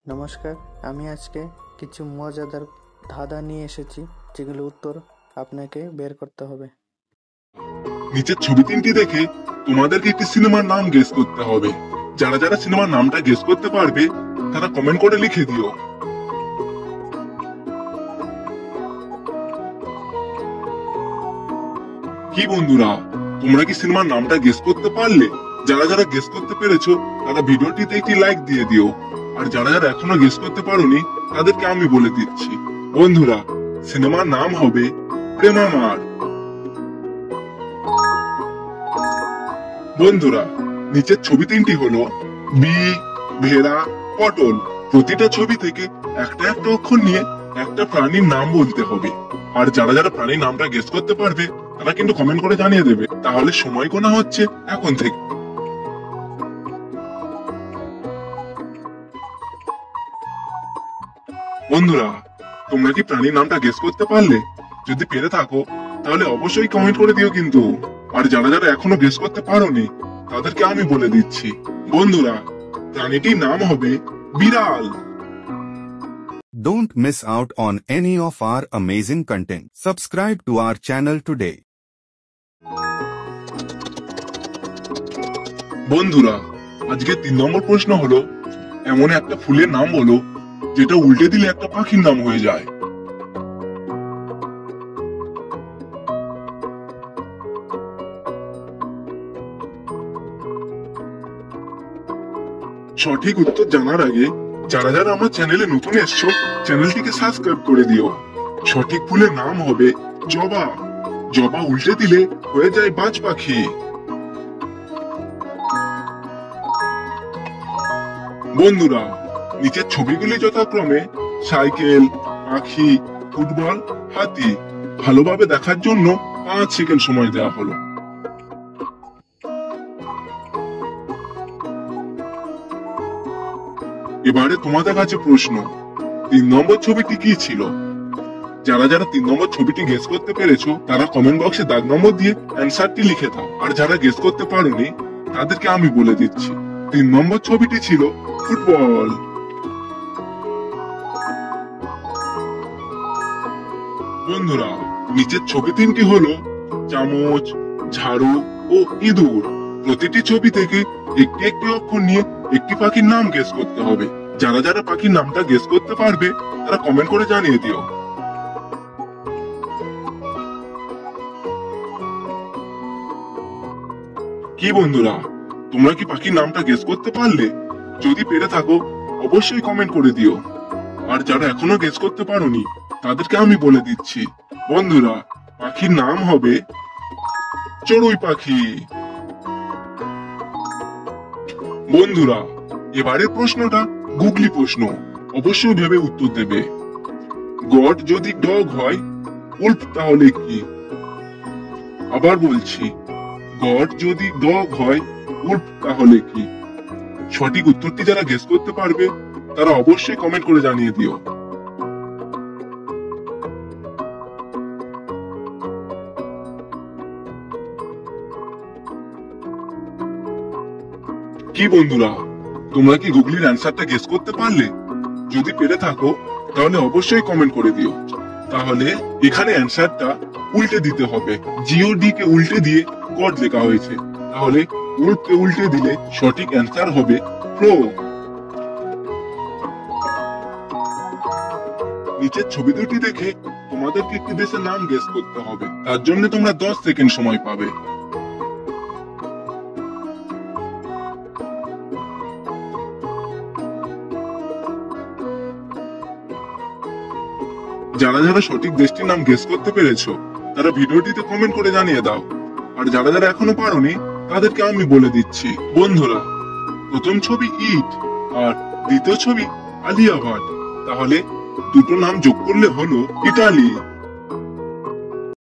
নমস্কার, আমি আজকে কিছু মজাদার ধাঁধা নিয়ে এসেছি, যেগুলো উত্তর আপনাকে বের করতে হবে। নিচের ছবি তিনটি দেখে তোমাদেরকে একটি সিনেমার নাম গেস করতে হবে। যারা যারা সিনেমার নামটা গেস করতে পারবে তারা কমেন্ট করে লিখে দিও। কি বন্ধুরা, তোমরা কি সিনেমার নামটা গেস করতে পারলে? যারা যারা গেস করতে পেরেছো তারা ভিডিওটিতে একটি লাইক দিয়ে দিও। আর যারা যারা এখনো গেস করতে পারোনি তাদেরকে আমি বলে দিচ্ছি। বন্ধুরা, সিনেমার নাম হবে প্রেমামার। বন্ধুরা, নিচের ছবি তিনটি হলো বি, ভেড়া, পটল। প্রতিটা ছবি থেকে একটা একটা অক্ষর নিয়ে একটা প্রাণীর নাম বলতে হবে। আর যারা যারা প্রাণীর নামটা গেস করতে পারবে তারা কিন্তু কমেন্ট করে জানিয়ে দেবে। তাহলে সময় গোনা হচ্ছে এখন থেকে। বন্ধুরা, তোমরা কি প্রাণীর নামটা গেস করতে পারলে? যদি পেরে থাকো তাহলে অবশ্যই কমেন্ট করে দিও কিন্তু। আর যারা যারা এখনো গেস করতে পারোনি তাদেরকে আমি বলে দিচ্ছি। বন্ধুরা, প্রাণীটির নাম হবে বিড়াল। Don't miss out on any of our amazing content. Subscribe to our channel today. বন্ধুরা, আজকে 3 নম্বর প্রশ্ন হলো, এমন একটা ফুলের নাম বলো যেটা উল্টে দিলে একটা পাখির নাম হয়ে যায়। সঠিক উত্তর জানার আগে যারা যারা আমার চ্যানেলে নতুন এসছো চ্যানেলটিকে সাবস্ক্রাইব করে দিও। সঠিক ফুলের নাম হবে জবা। জবা উল্টে দিলে হয়ে যায় বাজ পাখি। বন্ধুরা, নিচের ছবিগুলি যথাক্রমে সাইকেল, পাখি, ফুটবল, হাতি। ভালোভাবে দেখার জন্য 5 সেকেন্ড সময় দেওয়া হলো। এবারে তোমাদের কাছে প্রশ্ন, 3 নম্বর ছবিটি কি ছিল? যারা যারা 3 নম্বর ছবিটি গেস করতে পেরেছো তারা কমেন্ট বক্সে দাগ নম্বর দিয়ে অ্যান্সারটি লিখে দাও। আর যারা গেস করতে পারোনি তাদেরকে আমি বলে দিচ্ছি, 3 নম্বর ছবিটি ছিল ফুটবল। বন্ধুরা, নিচের ছবি তিনটি হলো চামচ, ঝাড়ু ও ইঁদুর। প্রতিটি ছবি থেকে একটি একটি অক্ষর নিয়ে একটি পাখির নাম গেস করতে হবে। যারা যারা পাখির নামটা গেস করতে পারবে তারা কমেন্ট করে জানিয়ে দিও। কি বন্ধুরা, তোমরা কি পাখির নামটা গেস করতে পারলে? যদি পেরে থাকো অবশ্যই কমেন্ট করে দিও। আর যারা এখনো গেস করতে পারোনি তাদেরকে আমি বলে দিচ্ছি। বন্ধুরা, পাখির নাম হবে চড়ুই পাখি। বন্ধুরা, এবারের প্রশ্নটা গুগলি প্রশ্ন, অবশ্যই ভেবে উত্তর দেবে। গড যদি ডগ হয়, উল্ফ তাহলে কি? আবার বলছি, গড যদি ডগ হয়, উল্ফ তাহলে কি? সঠিক উত্তরটি যারা গেস করতে পারবে তারা অবশ্যই কমেন্ট করে জানিয়ে দিও। কি বন্ধুরা, তোমরা কি গুগলির অ্যান্সারটা গেস করতে পারলে? যদি পেরে থাকো তাহলে অবশ্যই কমেন্ট করে দিও। তাহলে এখানে অ্যান্সারটা উল্টে দিতে হবে। জিওডি কে উল্টে দিয়ে গড লেখা হয়েছে, তাহলে উল্টে উল্টে দিলে সঠিক অ্যান্সার হবে প্রো। নিচের ছবি দুটি দেখে তোমাদেরকে একটি দেশের নাম গেস করতে হবে। তার জন্য তোমরা 10 সেকেন্ড সময় পাবে। যারা যারা সঠিক দেশটির নাম গেস করতে পেরেছো তারা ভিডিওটিতে কমেন্ট করে জানিয়ে দাও। আর যারা যারা এখনো পারোনি তাদেরকে আমি বলে দিচ্ছি। বন্ধুরা, প্রথম ছবি ইট আর দ্বিতীয় ছবি আলিয়া ভাট। তাহলে দুটো নাম যোগ করলে হলো ইটালি।